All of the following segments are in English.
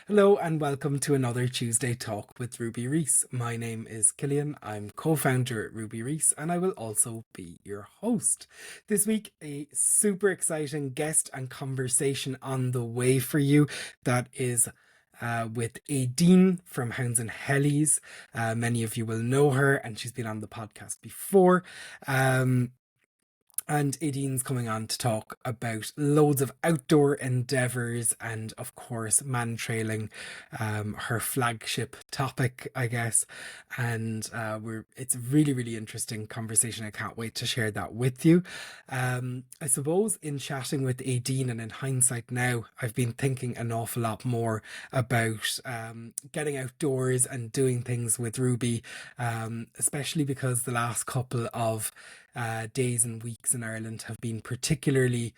Hello and welcome to another Tuesday Talk with Ruby Reese. My name is Killian. I'm co-founder at Ruby Reese and I will also be your host. This week, a super exciting guest and conversation on the way for you that is with Éadaoin from Hounds and Helis. Many of you will know her and she's been on the podcast before. And Éadaoin's coming on to talk about loads of outdoor endeavours and, of course, mantrailing, her flagship topic, I guess. And it's a really, really interesting conversation. I can't wait to share that with you. I suppose in chatting with Éadaoin and in hindsight now, I've been thinking an awful lot more about getting outdoors and doing things with Ruby, especially because the last couple of days and weeks in Ireland have been particularly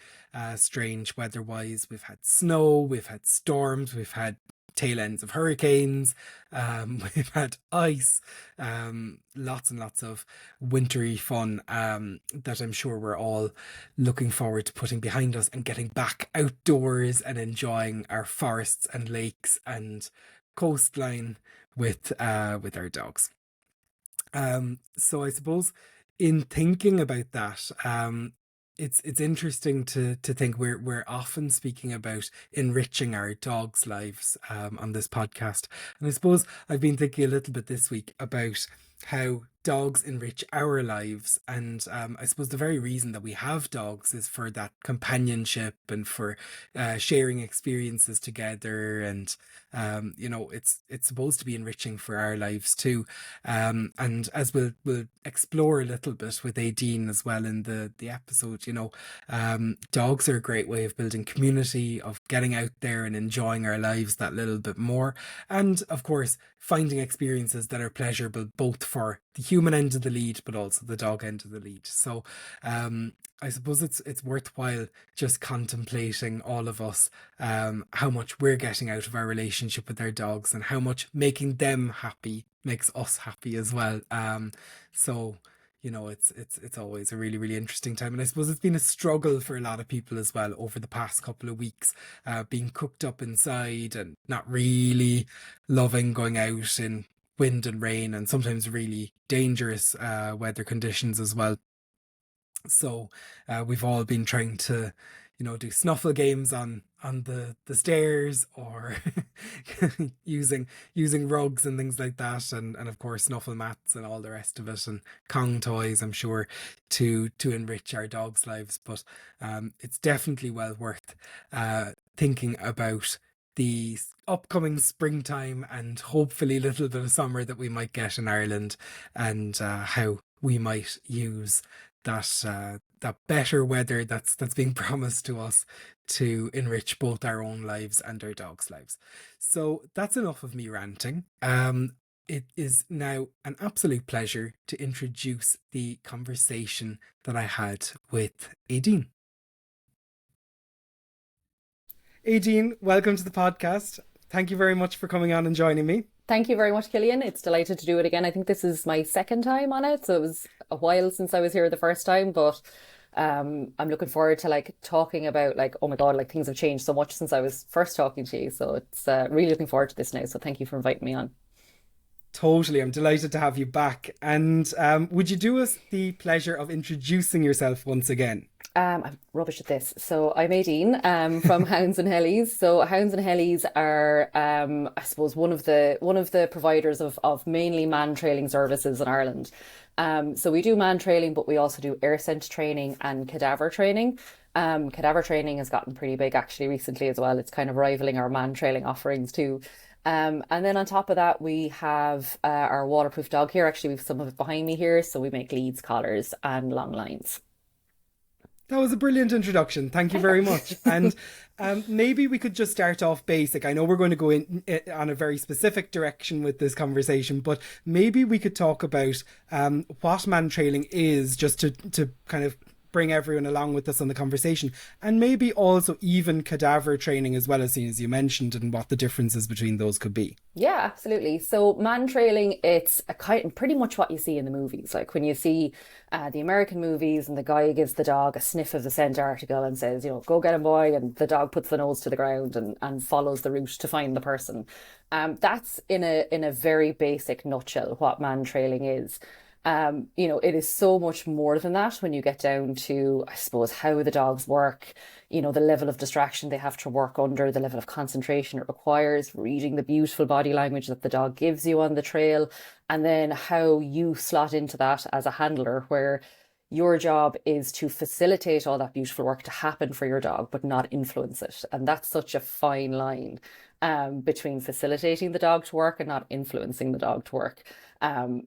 strange weather-wise. We've had snow, we've had storms, we've had tail ends of hurricanes, we've had ice, lots and lots of wintry fun that I'm sure we're all looking forward to putting behind us and getting back outdoors and enjoying our forests and lakes and coastline with our dogs. So I suppose in thinking about that, it's interesting to think we're often speaking about enriching our dogs' lives on this podcast, and I suppose I've been thinking a little bit this week about how dogs enrich our lives, and I suppose the very reason that we have dogs is for that companionship and for sharing experiences together, and it's supposed to be enriching for our lives too, and as we'll explore a little bit with Éadaoin as well in the episode, dogs are a great way of building community, of getting out there and enjoying our lives that little bit more, and of course finding experiences that are pleasurable both for the human end of the lead but also the dog end of the lead. So I suppose it's worthwhile just contemplating, all of us, how much we're getting out of our relationship with our dogs and how much making them happy makes us happy as well. So it's always a really, really interesting time, and I suppose it's been a struggle for a lot of people as well over the past couple of weeks, being cooped up inside and not really loving going out in wind and rain and sometimes really dangerous weather conditions as well. So we've all been trying to do snuffle games on the stairs, or using rugs and things like that, and of course snuffle mats and all the rest of it, and Kong toys, I'm sure, to enrich our dogs' lives. But it's definitely well worth thinking about the upcoming springtime and hopefully a little bit of summer that we might get in Ireland, and how we might use that better weather that's being promised to us to enrich both our own lives and our dogs' lives. So that's enough of me ranting. It is now an absolute pleasure to introduce the conversation that I had with Éadaoin. Éadaoin, welcome to the podcast. Thank you very much for coming on and joining me. Thank you very much, Killian. It's delighted to do it again. I think this is my second time on it, so it was a while since I was here the first time, but I'm looking forward to talking about oh my God, things have changed so much since I was first talking to you. So it's really looking forward to this now. So thank you for inviting me on. Totally. I'm delighted to have you back. And would you do us the pleasure of introducing yourself once again? I'm rubbish at this. So I'm Éadaoin from Hounds and Helis. So Hounds and Helis are, I suppose, one of the providers of mainly man-trailing services in Ireland. So we do man-trailing, but we also do air scent training and cadaver training. Cadaver training has gotten pretty big actually recently as well. It's kind of rivaling our man-trailing offerings too. And then on top of that, we have our waterproof dog here. Actually, we have some of it behind me here. So we make leads, collars, and long lines. That was a brilliant introduction. Thank you very much. And maybe we could just start off basic. I know we're going to go in on a very specific direction with this conversation, but maybe we could talk about what mantrailing is, just to kind of bring everyone along with us on the conversation, and maybe also even cadaver training as well, as you mentioned, and what the differences between those could be. Yeah, absolutely. So mantrailing, it's a kind pretty much what you see in the movies. Like when you see the American movies and the guy gives the dog a sniff of the scent article and says, you know, go get him, boy, and the dog puts the nose to the ground and follows the route to find the person. That's in a very basic nutshell what mantrailing is. You know, it is so much more than that when you get down to, I suppose, how the dogs work, you know, the level of distraction they have to work under, the level of concentration it requires, reading the beautiful body language that the dog gives you on the trail, and then how you slot into that as a handler, where your job is to facilitate all that beautiful work to happen for your dog, but not influence it. And that's such a fine line between facilitating the dog to work and not influencing the dog to work.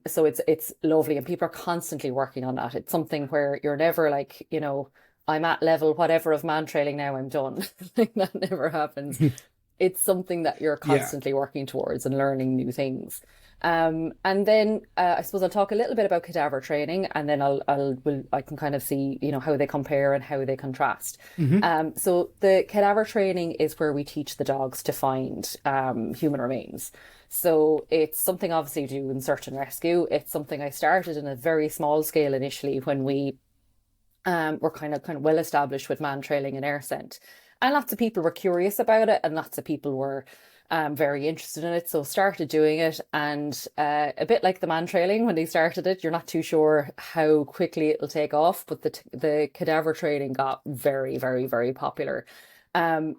So it's lovely, and people are constantly working on that. It's something where you're never like, you know, I'm at level whatever of mantrailing now, I'm done. Like that never happens. It's something that you're Yeah. constantly working towards and learning new things. And then I suppose I'll talk a little bit about cadaver training, and then I can kind of see, you know, how they compare and how they contrast. So the cadaver training is where we teach the dogs to find human remains. So it's something obviously to do in search and rescue. It's something I started in a very small scale initially when we were kind of well established with mantrailing and air scent. And lots of people were curious about it, and lots of people were very interested in it. So started doing it, and a bit like the mantrailing, when they started it, you're not too sure how quickly it'll take off, but the cadaver training got very, very, very popular.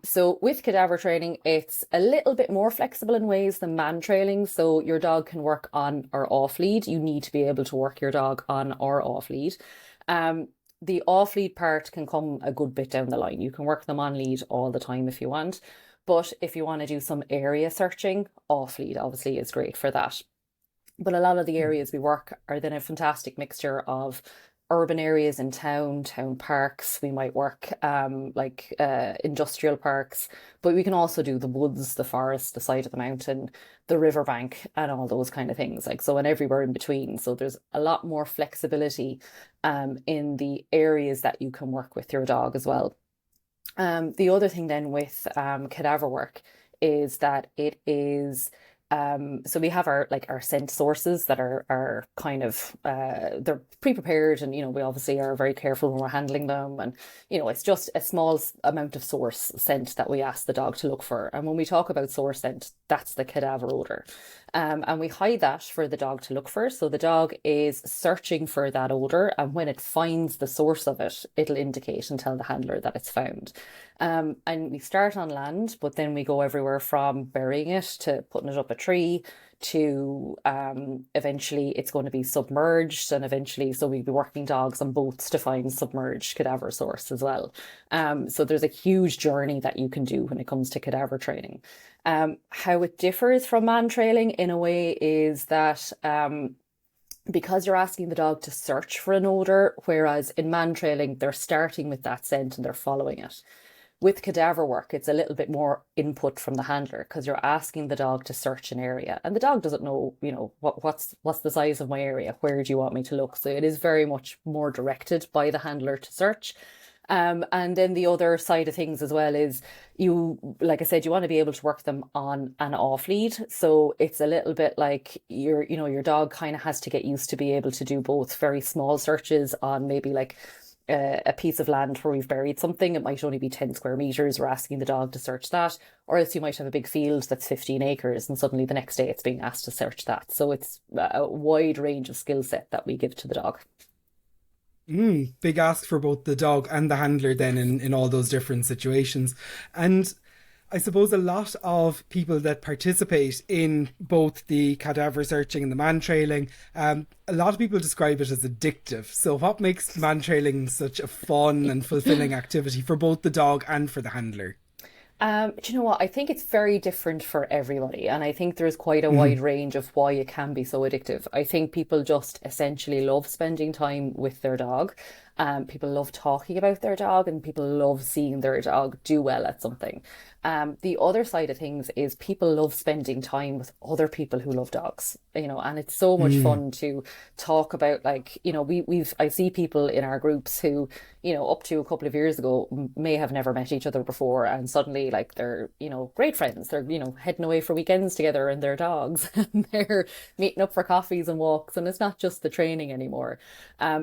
So with cadaver training, it's a little bit more flexible in ways than mantrailing. So your dog can work on or off lead. You need to be able to work your dog on or off lead. The off lead part can come a good bit down the line. You can work them on lead all the time if you want. But if you want to do some area searching, off lead obviously is great for that. But a lot of the areas we work are then a fantastic mixture of urban areas in town parks. We might work industrial parks, but we can also do the woods, the forest, the side of the mountain, the riverbank, and all those kind of things. Like so, and everywhere in between. So there's a lot more flexibility in the areas that you can work with your dog as well. The other thing then with cadaver work is that it is so we have our scent sources that are kind of they're pre-prepared, and you know we obviously are very careful when we're handling them, and you know it's just a small amount of source scent that we ask the dog to look for. And when we talk about source scent, that's the cadaver odor, and we hide that for the dog to look for. So the dog is searching for that odor, and when it finds the source of it, it'll indicate and tell the handler that it's found. And we start on land, but then we go everywhere from burying it to putting it up a tree to eventually it's going to be submerged, and eventually so we'll be working dogs on boats to find submerged cadaver source as well. So there's a huge journey that you can do when it comes to cadaver training. How it differs from mantrailing in a way is that because you're asking the dog to search for an odor, whereas in mantrailing they're starting with that scent and they're following it. With cadaver work, it's a little bit more input from the handler because you're asking the dog to search an area, and the dog doesn't know, you know, what's the size of my area, where do you want me to look? So it is very much more directed by the handler to search. And then the other side of things as well is you, like I said, you want to be able to work them on and off lead. So it's a little bit like your dog kind of has to get used to be able to do both very small searches on maybe like a piece of land where we've buried something. It might only be 10 square meters. We're asking the dog to search that, or else you might have a big field that's 15 acres and suddenly the next day it's being asked to search that. So it's a wide range of skill set that we give to the dog. Big ask for both the dog and the handler then in all those different situations. And I suppose a lot of people that participate in both the cadaver searching and the mantrailing, a lot of people describe it as addictive. So what makes mantrailing such a fun and fulfilling activity for both the dog and for the handler? Do you know what? I think it's very different for everybody. And I think there's quite a wide range of why it can be so addictive. I think people just essentially love spending time with their dog. People love talking about their dog, and people love seeing their dog do well at something. The other side of things is people love spending time with other people who love dogs, and it's so much Mm. fun to talk about, like, I see people in our groups who, up to a couple of years ago may have never met each other before, and suddenly, like, they're, great friends. They're, heading away for weekends together and their dogs, and they're meeting up for coffees and walks, and it's not just the training anymore.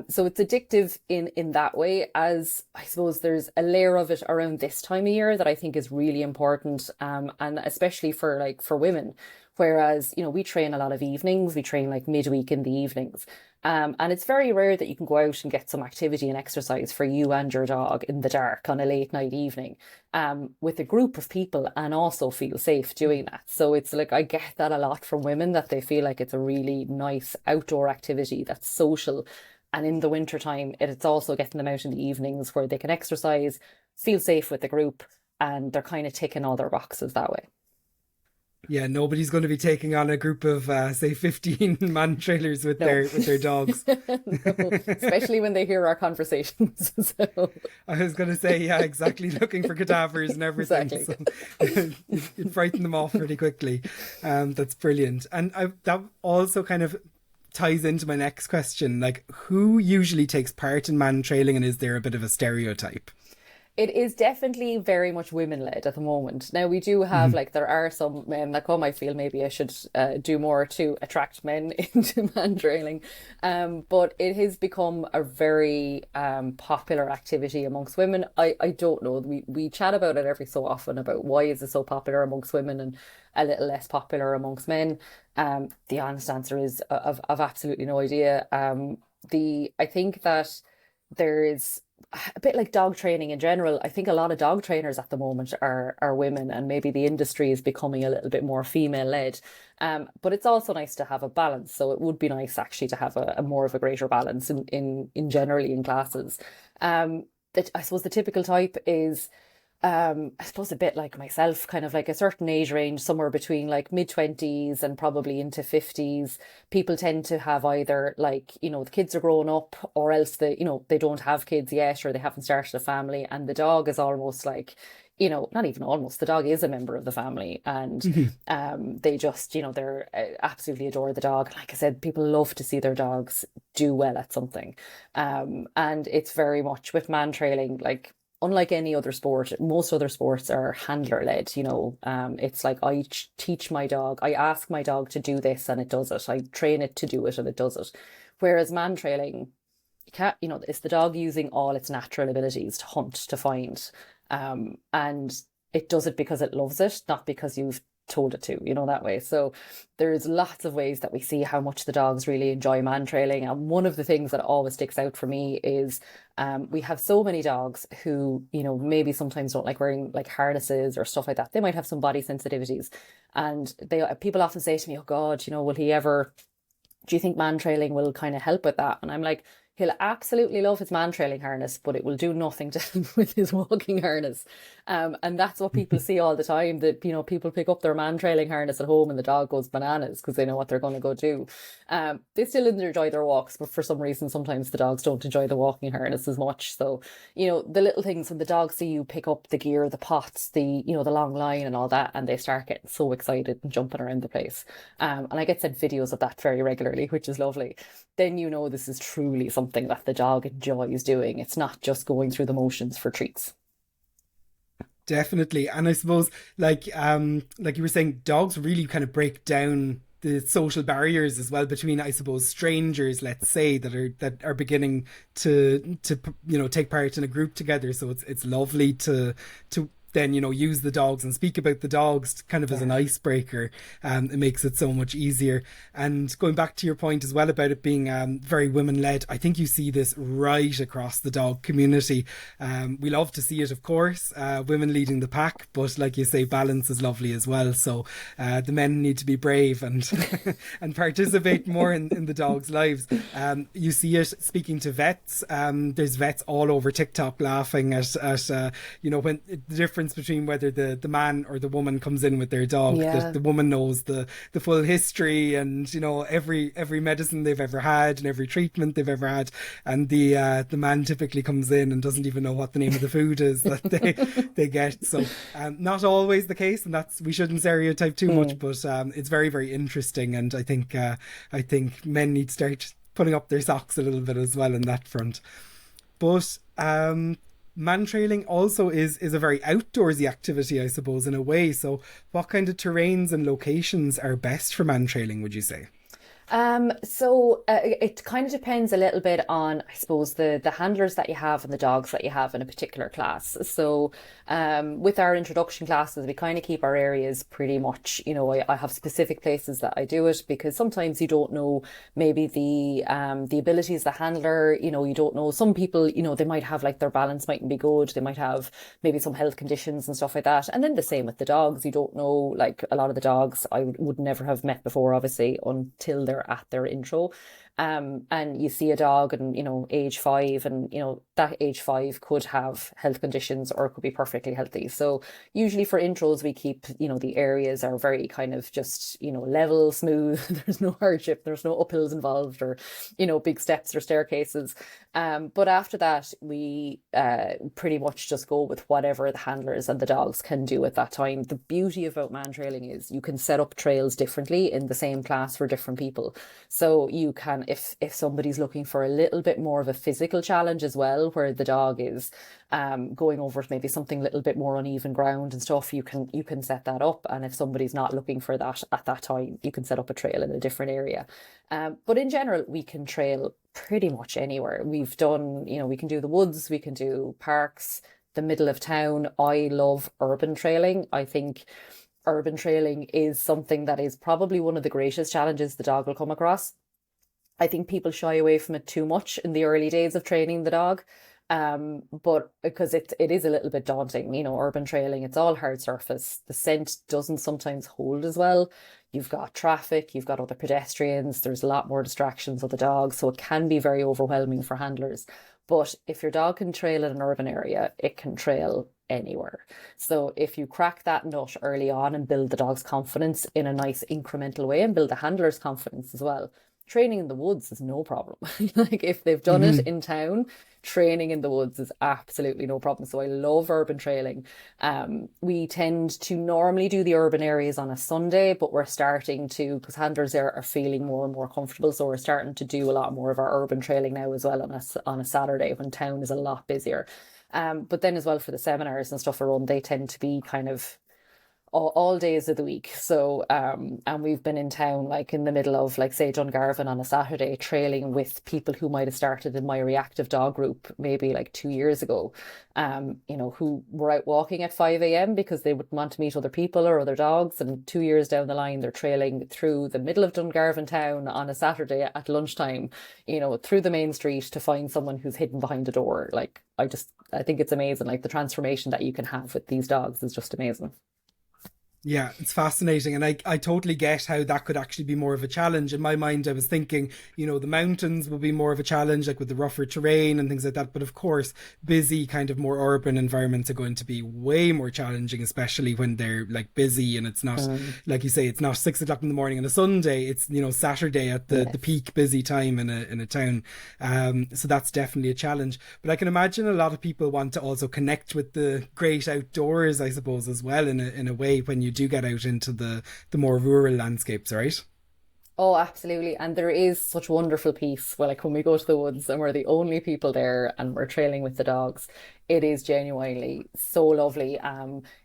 So it's addictive in that way, as I suppose there's a layer of it around this time of year that I think is really important, and especially for women. Whereas, we train a lot of evenings, we train like midweek in the evenings. And it's very rare that you can go out and get some activity and exercise for you and your dog in the dark on a late night evening, with a group of people, and also feel safe doing that. So it's like, I get that a lot from women, that they feel like it's a really nice outdoor activity that's social. And in the wintertime, it's also getting them out in the evenings where they can exercise, feel safe with the group, and they're kind of ticking all their boxes that way. Yeah, nobody's going to be taking on a group of say 15 man trailers with No. their dogs. No, especially when they hear our conversations. So, I was going to say, yeah, exactly, looking for cadavers and everything. exactly. So you'd frighten them off pretty quickly. That's brilliant. And that also kind of ties into my next question. Like, who usually takes part in man trailing, and is there a bit of a stereotype? It is definitely very much women led at the moment. Now, we do have, Mhm. like, there are some men that come, I feel maybe I should do more to attract men into man trailing. But it has become a very popular activity amongst women. I don't know. We chat about it every so often about why is it so popular amongst women and a little less popular amongst men. The honest answer is I've absolutely no idea. I think that there is a bit like dog training in general. I think a lot of dog trainers at the moment are women, and maybe the industry is becoming a little bit more female led. But it's also nice to have a balance. So it would be nice actually to have a more of a greater balance in generally in classes. That I suppose the typical type is, I suppose a bit like myself, kind of like a certain age range, somewhere between like mid-20s and probably into 50s. People tend to have either, like, the kids are growing up, or else they don't have kids yet, or they haven't started a family, and the dog is almost like, not even almost, the dog is a member of the family, and Mhm. they just, they're absolutely adore the dog. Like I said, people love to see their dogs do well at something. And it's very much with man trailing, like, unlike any other sport, most other sports are handler led. It's like, I teach my dog, I ask my dog to do this and it does it. I train it to do it and it does it. Whereas man trailing, you can't, it's the dog using all its natural abilities to hunt, to find. And it does it because it loves it, not because you've told it to, that way. So there's lots of ways that we see how much the dogs really enjoy man trailing. And one of the things that always sticks out for me is, we have so many dogs who, maybe sometimes don't like wearing like harnesses or stuff like that. They might have some body sensitivities, and people often say to me, "Oh God, will he ever? Do you think man trailing will kind of help with that?" And I'm like, he'll absolutely love his man trailing harness, but it will do nothing to him with his walking harness. And that's what people see all the time, that, people pick up their man trailing harness at home and the dog goes bananas because they know what they're going to go do. They still enjoy their walks, but for some reason, sometimes the dogs don't enjoy the walking harness as much. So, the little things, when the dogs see you pick up the gear, the pots, the long line and all that, and they start getting so excited and jumping around the place. And I get sent videos of that very regularly, which is lovely. Then this is truly something that the dog enjoys doing. It's not just going through the motions for treats. Definitely. And I suppose, like you were saying, dogs really kind of break down the social barriers as well between, I suppose, strangers, let's say, that are beginning to take part in a group together. So it's lovely to then use the dogs and speak about the dogs kind of as Yeah. an icebreaker. It makes it so much easier. And going back to your point as well about it being very women led, I think you see this right across the dog community. We love to see it, of course, women leading the pack, but like you say, balance is lovely as well. So the men need to be brave and and participate more in the dogs' lives. You see it speaking to vets. There's vets all over TikTok laughing at when the difference difference between whether the man or the woman comes in with their dog. Yeah. The woman knows the full history and, you know, every medicine they've ever had and every treatment they've ever had. And the man typically comes in and doesn't even know what the name of the food is that they get. So not always the case, and we shouldn't stereotype too much, but it's very, very interesting. And I think men need to start putting up their socks a little bit as well in that front. But mantrailing also is a very outdoorsy activity, I suppose, in a way. So what kind of terrains and locations are best for mantrailing, would you say? It kind of depends a little bit on, I suppose, the handlers that you have and the dogs that you have in a particular class. So, with our introduction classes, we kind of keep our areas pretty much, you know, I have specific places that I do it because sometimes you don't know maybe the abilities of the handler, you know, you don't know. Some people, you know, they might have like their balance mightn't be good. They might have maybe some health conditions and stuff like that. And then the same with the dogs. You don't know, like a lot of the dogs I would never have met before, obviously, until they're at their intro. And you see a dog and, you know, age 5, and, you know, that age 5 could have health conditions or could be perfectly healthy. So usually for intros, we keep, you know, the areas are very kind of just, you know, level, smooth. There's no hardship. There's no uphills involved or, you know, big steps or staircases. But after that, we pretty much just go with whatever the handlers and the dogs can do at that time. The beauty about mantrailing is you can set up trails differently in the same class for different people. So you can, if somebody's looking for a little bit more of a physical challenge as well, where the dog is going over maybe something a little bit more uneven ground and stuff, you can set that up. And if somebody's not looking for that at that time, you can set up a trail in a different area. But in general, we can trail pretty much anywhere. We've done, you know, we can do the woods, we can do parks, the middle of town. I love urban trailing. I think urban trailing is something that is probably one of the greatest challenges the dog will come across. I think people shy away from it too much in the early days of training the dog. But because it is a little bit daunting, you know, urban trailing, it's all hard surface. The scent doesn't sometimes hold as well. You've got traffic, you've got other pedestrians, there's a lot more distractions with the dog, so it can be very overwhelming for handlers. But if your dog can trail in an urban area, it can trail anywhere. So if you crack that nut early on and build the dog's confidence in a nice incremental way and build the handler's confidence as well, training in the woods is no problem. Like if they've done it in town, training in the woods is absolutely no problem. So I love urban trailing. We tend to normally do the urban areas on a Sunday, but we're starting to, because handlers are feeling more and more comfortable, so we're starting to do a lot more of our urban trailing now as well on a Saturday when town is a lot busier. But then as well for the seminars and stuff around, they tend to be kind of all days of the week. So, and we've been in town, like in the middle of, like, say, Dungarvan on a Saturday, trailing with people who might have started in my reactive dog group maybe like 2 years ago, you know, who were out walking at 5 a.m. because they would want to meet other people or other dogs. And 2 years down the line, they're trailing through the middle of Dungarvan town on a Saturday at lunchtime, you know, through the main street to find someone who's hidden behind a door. Like, I think it's amazing. Like the transformation that you can have with these dogs is just amazing. Yeah, it's fascinating. And I totally get how that could actually be more of a challenge. In my mind, I was thinking, you know, the mountains will be more of a challenge, like with the rougher terrain and things like that. But of course, busy, kind of more urban environments are going to be way more challenging, especially when they're like busy and it's not, like you say, it's not 6 o'clock in the morning on a Sunday. It's, you know, Saturday at the peak busy time in a town. So that's definitely a challenge. But I can imagine a lot of people want to also connect with the great outdoors, I suppose, as well, in a way when you do get out into the more rural landscapes, right? Oh, absolutely. And there is such wonderful peace. Well, like when we go to the woods and we're the only people there and we're trailing with the dogs, it is genuinely so lovely.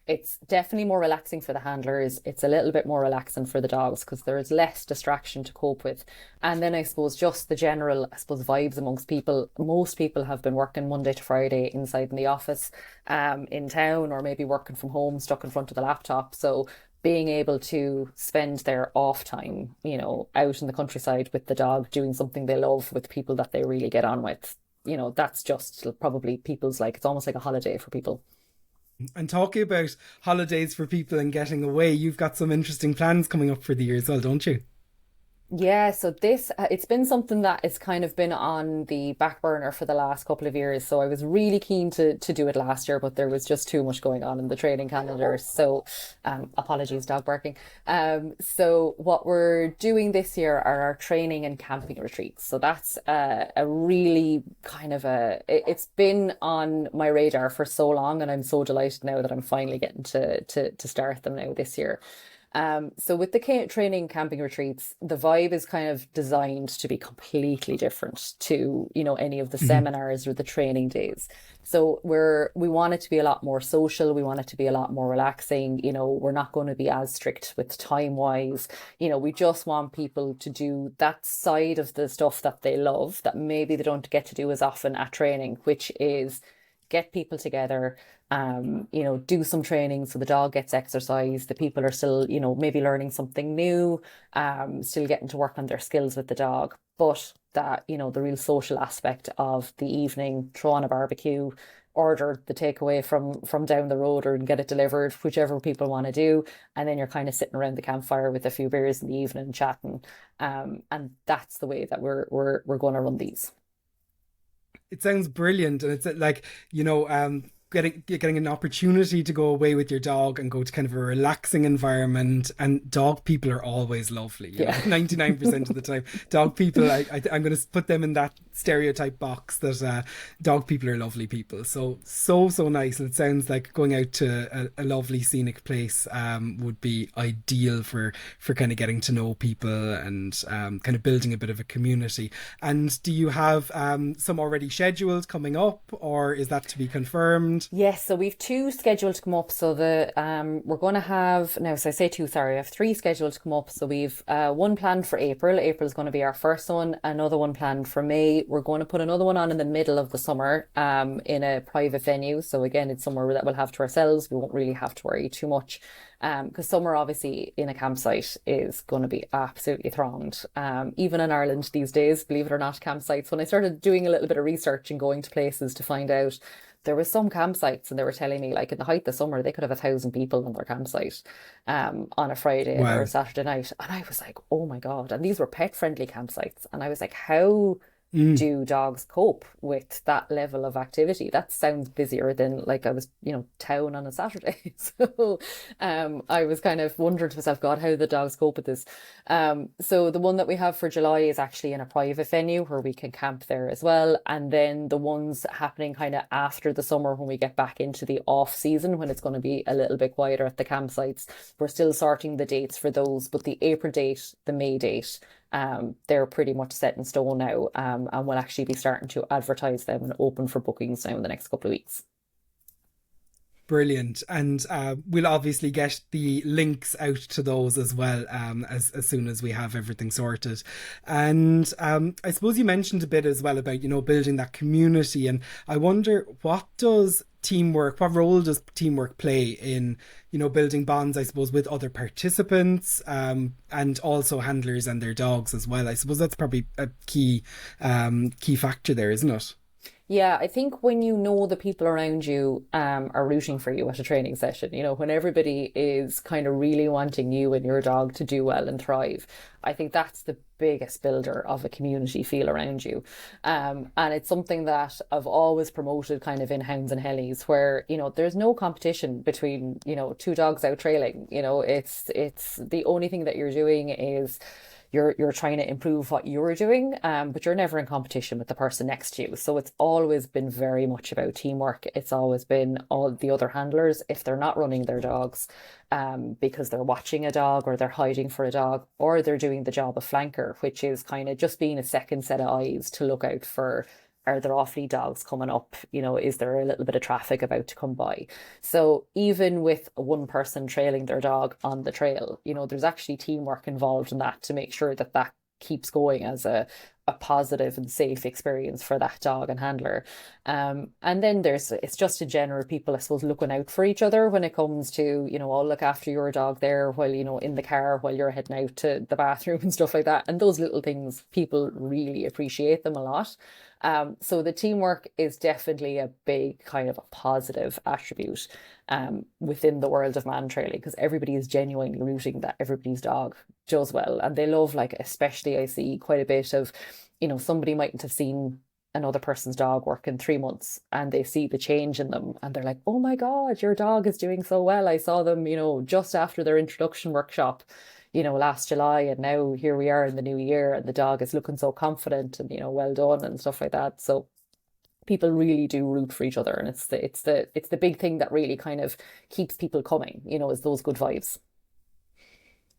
It's definitely more relaxing for the handlers. It's a little bit more relaxing for the dogs because there is less distraction to cope with. And then I suppose just the general, I suppose, vibes amongst people. Most people have been working Monday to Friday inside in the office, in town, or maybe working from home, stuck in front of the laptop. So being able to spend their off time, you know, out in the countryside with the dog, doing something they love with people that they really get on with, you know, that's just probably people's, like, it's almost like a holiday for people. And talking about holidays for people and getting away, you've got some interesting plans coming up for the year as well, don't you? Yeah, so this it's been something that it's kind of been on the back burner for the last couple of years. So I was really keen to do it last year, but there was just too much going on in the training calendar. So apologies, dog barking. So what we're doing this year are our training and camping retreats. So that's a really kind of it's been on my radar for so long, and I'm so delighted now that I'm finally getting to start them now this year. So with the training camping retreats, the vibe is kind of designed to be completely different to, any of the Mhm. seminars or the training days. So we want it to be a lot more social. We want it to be a lot more relaxing. We're not going to be as strict with time wise. We just want people to do that side of the stuff that they love that maybe they don't get to do as often at training, which is get people together, do some training so the dog gets exercise. The people are still, maybe learning something new, still getting to work on their skills with the dog. But that, the real social aspect of the evening, throw on a barbecue, order the takeaway from down the road or get it delivered, whichever people want to do. And then you're kind of sitting around the campfire with a few beers in the evening chatting. And that's the way that we're going to run these. It sounds brilliant, and it's like, getting an opportunity to go away with your dog and go to kind of a relaxing environment. And dog people are always lovely, Yeah. 99% of the time. Dog people, I'm going to put them in that stereotype box that dog people are lovely people. So nice. And it sounds like going out to a lovely scenic place would be ideal for kind of getting to know people and kind of building a bit of a community. And do you have some already scheduled coming up, or is that to be confirmed? Yes, so we've two scheduled to come up. So the we're going to have now. So I say two, sorry, I have three scheduled to come up. So we've one planned for April. April's going to be our first one. Another one planned for May. We're going to put another one on in the middle of the summer, in a private venue. So again, it's somewhere that we'll have to ourselves. We won't really have to worry too much. Because summer obviously in a campsite is going to be absolutely thronged. Even in Ireland these days, believe it or not, campsites. When I started doing a little bit of research and going to places to find out, there was some campsites and they were telling me like in the height of summer they could have 1,000 people on their campsite on a Friday or a Wow. Saturday night. And I was like, oh my God. And these were pet friendly campsites. And I was like, how Mm. do dogs cope with that level of activity? That sounds busier than like I was, town on a Saturday. So I was kind of wondering to myself, God, how the dogs cope with this. So the one that we have for July is actually in a private venue where we can camp there as well. And then the ones happening kind of after the summer when we get back into the off season, when it's going to be a little bit quieter at the campsites, we're still sorting the dates for those. But the April date, the May date, they're pretty much set in stone now, and we'll actually be starting to advertise them and open for bookings now in the next couple of weeks. Brilliant. And we'll obviously get the links out to those as well, as soon as we have everything sorted. And I suppose you mentioned a bit as well about, building that community. And I wonder, what role does teamwork play in, building bonds, I suppose, with other participants, and also handlers and their dogs as well? I suppose that's probably a key factor there, isn't it? Yeah, I think when you know the people around you are rooting for you at a training session, when everybody is kind of really wanting you and your dog to do well and thrive, I think that's the biggest builder of a community feel around you. And it's something that I've always promoted kind of in Hounds and Helis, where, there's no competition between, two dogs out trailing. It's the only thing that you're doing is you're trying to improve what you're doing, but you're never in competition with the person next to you. So it's always been very much about teamwork. It's always been all the other handlers, if they're not running their dogs, because they're watching a dog or they're hiding for a dog, or they're doing the job of flanker, which is kind of just being a second set of eyes to look out for, are there off lead dogs coming up? Is there a little bit of traffic about to come by? So even with one person trailing their dog on the trail, there's actually teamwork involved in that to make sure that that keeps going as a positive and safe experience for that dog and handler. And then it's just in general people, I suppose, looking out for each other when it comes to, I'll look after your dog there while, in the car while you're heading out to the bathroom and stuff like that. And those little things, people really appreciate them a lot. So the teamwork is definitely a big kind of a positive attribute within the world of man trailing, because everybody is genuinely rooting that everybody's dog does well. And they love, like, especially I see quite a bit of, somebody mightn't have seen another person's dog work in 3 months, and they see the change in them and they're like, oh my God, your dog is doing so well. I saw them, just after their introduction workshop, last July, and now here we are in the new year and the dog is looking so confident and, well done and stuff like that. So people really do root for each other, and it's the big thing that really kind of keeps people coming, is those good vibes.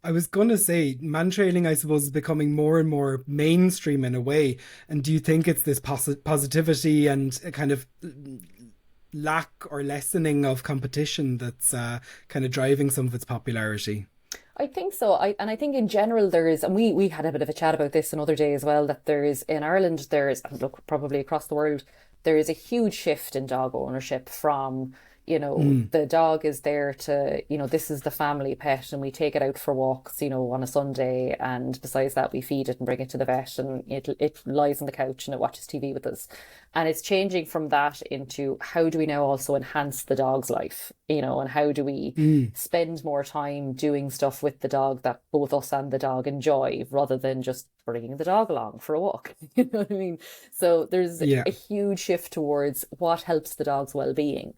I was gonna say, man trailing, I suppose, is becoming more and more mainstream in a way. And do you think it's this positivity and a kind of lack or lessening of competition that's kind of driving some of its popularity? I think so. I think in general there is, and we had a bit of a chat about this another day as well, that there is in Ireland, there is, and look, probably across the world, there is a huge shift in dog ownership from, Mm, the dog is there to, this is the family pet and we take it out for walks, on a Sunday, and besides that we feed it and bring it to the vet, and it lies on the couch and it watches TV with us. And it's changing from that into, how do we now also enhance the dog's life, and how do we mm, spend more time doing stuff with the dog that both us and the dog enjoy, rather than just bringing the dog along for a walk. You know what I mean? So there's yeah. a huge shift towards what helps the dog's well-being.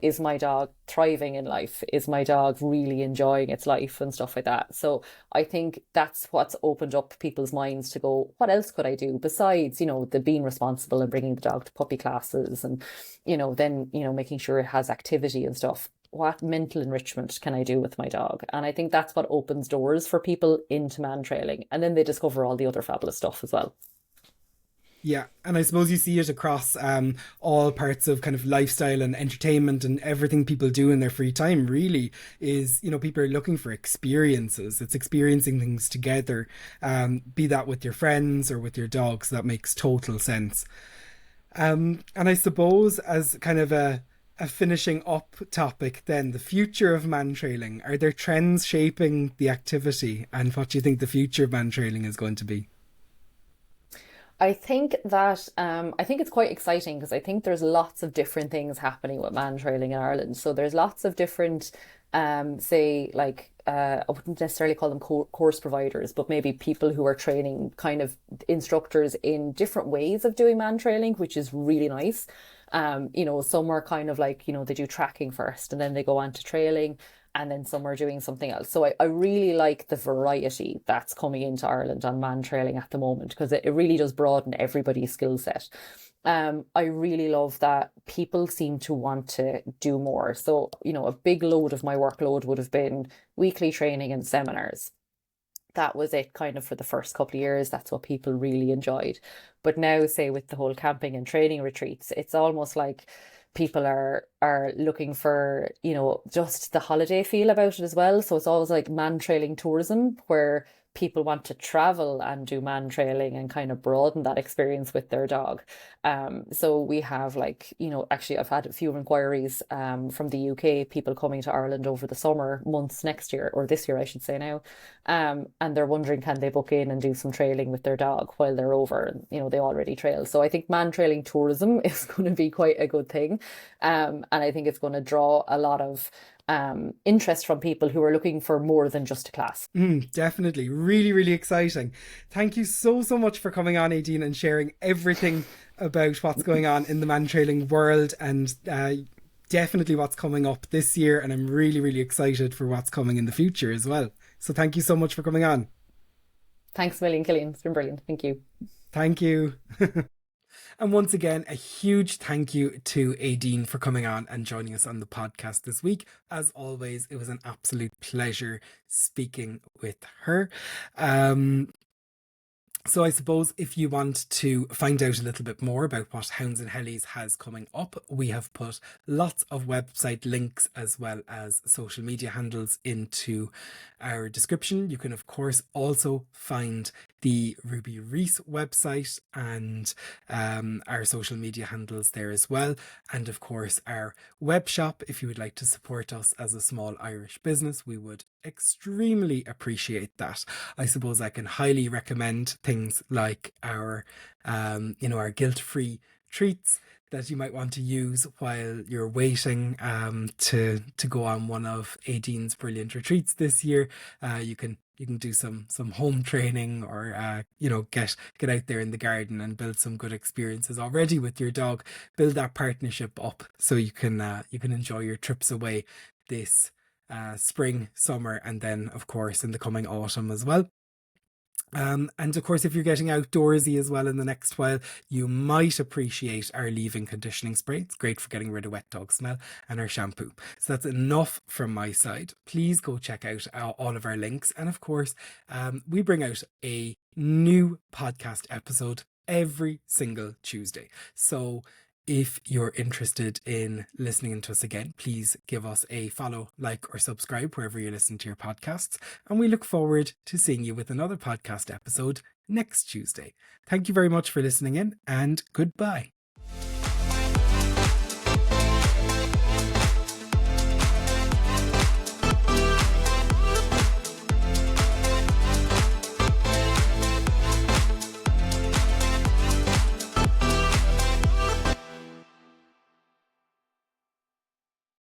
Is my dog thriving in life? Is my dog really enjoying its life and stuff like that? So I think that's what's opened up people's minds to go, what else could I do besides, the being responsible and bringing the dog to puppy classes, and, then, making sure it has activity and stuff. What mental enrichment can I do with my dog? And I think that's what opens doors for people into man trailing. And then they discover all the other fabulous stuff as well. Yeah, and I suppose you see it across all parts of kind of lifestyle and entertainment, and everything people do in their free time really is, people are looking for experiences. It's experiencing things together, be that with your friends or with your dogs. That makes total sense. And I suppose, as kind of a finishing up topic, then the future of man trailing. Are there trends shaping the activity, and what do you think the future of man trailing is going to be? I think it's quite exciting, because I think there's lots of different things happening with man trailing in Ireland. So there's lots of different, say, like, I wouldn't necessarily call them course providers, but maybe people who are training kind of instructors in different ways of doing man trailing, which is really nice. Some are kind of like, they do tracking first and then they go on to trailing, and then some are doing something else. So I really like the variety that's coming into Ireland on man trailing at the moment, because it really does broaden everybody's skill set. I really love that people seem to want to do more. So, a big load of my workload would have been weekly training and seminars. That was it kind of for the first couple of years. That's what people really enjoyed. But now, say, with the whole camping and training retreats, it's almost like people are looking for, just the holiday feel about it as well. So it's always like man trailing tourism, where people want to travel and do man trailing and kind of broaden that experience with their dog. So we have, like, actually I've had a few inquiries from the UK, people coming to Ireland over the summer months next year, or this year I should say now. And they're wondering, can they book in and do some trailing with their dog while they're over? And, they already trail. So I think man trailing tourism is going to be quite a good thing. And I think it's going to draw a lot of interest from people who are looking for more than just a class. Definitely. Really, really exciting. Thank you so, so much for coming on, Aideen, and sharing everything about what's going on in the man trailing world, and definitely what's coming up this year. And I'm really, really excited for what's coming in the future as well. So thank you so much for coming on. Thanks a million, Killian. It's been brilliant. Thank you. Thank you. And once again, a huge thank you to Aideen for coming on and joining us on the podcast this week. As always, it was an absolute pleasure speaking with her. So I suppose if you want to find out a little bit more about what Hounds and Helis has coming up, we have put lots of website links as well as social media handles into our description. You can, of course, also find the Ruby Reese website and our social media handles there as well. And of course, our web shop. If you would like to support us as a small Irish business, we would extremely appreciate that. I suppose I can highly recommend things things like our our guilt-free treats that you might want to use while you're waiting to go on one of Aideen's brilliant retreats this year. You can do some home training, or get out there in the garden and build some good experiences already with your dog. Build that partnership up so you can enjoy your trips away this spring, summer, and then of course in the coming autumn as well. And of course, if you're getting outdoorsy as well in the next while, you might appreciate our leave-in conditioning spray. It's great for getting rid of wet dog smell, and our shampoo. So that's enough from my side. Please go check out all of our links. And of course, we bring out a new podcast episode every single Tuesday. So if you're interested in listening to us again, please give us a follow, like, or subscribe wherever you listen to your podcasts. And we look forward to seeing you with another podcast episode next Tuesday. Thank you very much for listening in, and goodbye.